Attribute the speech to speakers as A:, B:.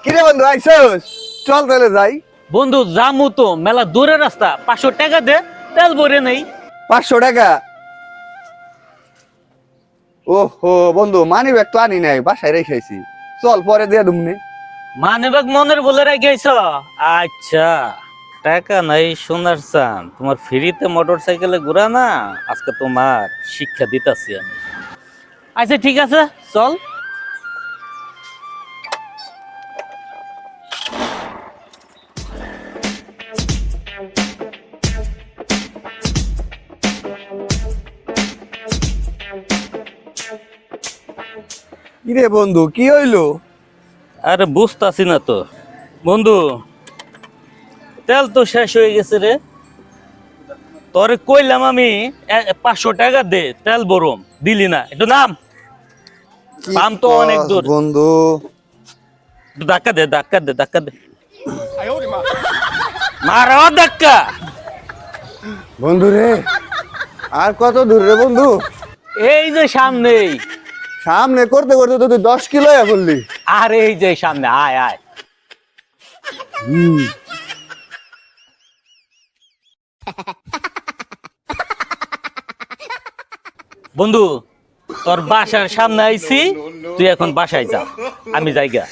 A: কিরে বন্ধু আইসস? চল তাহলে যাই।
B: বন্ধু জামু তো মেলা দূরের রাস্তা, 500 টাকা দে, তেল ভরে নেই।
A: 500 টাকা? ওহো বন্ধু, মানি ব্যাগ তো আনি নাই, বাসায় রেখেছি। চল পরে দিয়ে দুমনি।
B: মানিব্যাগ মনের বলে রেখেছ? আচ্ছা, টাকা নাই সোনার চান, তোমার ফ্রিতে মোটর সাইকেলে ঘুরা না, আজকে তোমার শিক্ষা দিতাছি আমি। আচ্ছা ঠিক আছে, চল।
A: কিরে বন্ধু, কি হইলো?
B: আরে বুঝতাছি না তো বন্ধু, তেল তো শেষ হয়ে গেছে রে। তোরে কইলাম আমি 500 টাকা দে, তেল ভরম, দিলি না। একটু নাম,
A: কি
B: পাম তো অনেক
A: কস
B: দূর।
A: বন্ধু?
B: একটু ধাক্কা দে, ধাক্কা দে, ধাক্কা দে, মারাও ধাক্কা।
A: বন্ধু রে, আর কত দূর রে বন্ধু?
B: এই যে সামনেই।
A: সামনে করতে করতে তো তুই 10 কিলো বললি।
B: আর এই যে সামনে, আয় আয়। বন্ধু, তোর বাসার সামনে আইছি, তুই এখন বাসায় যা, আমি যাইগা।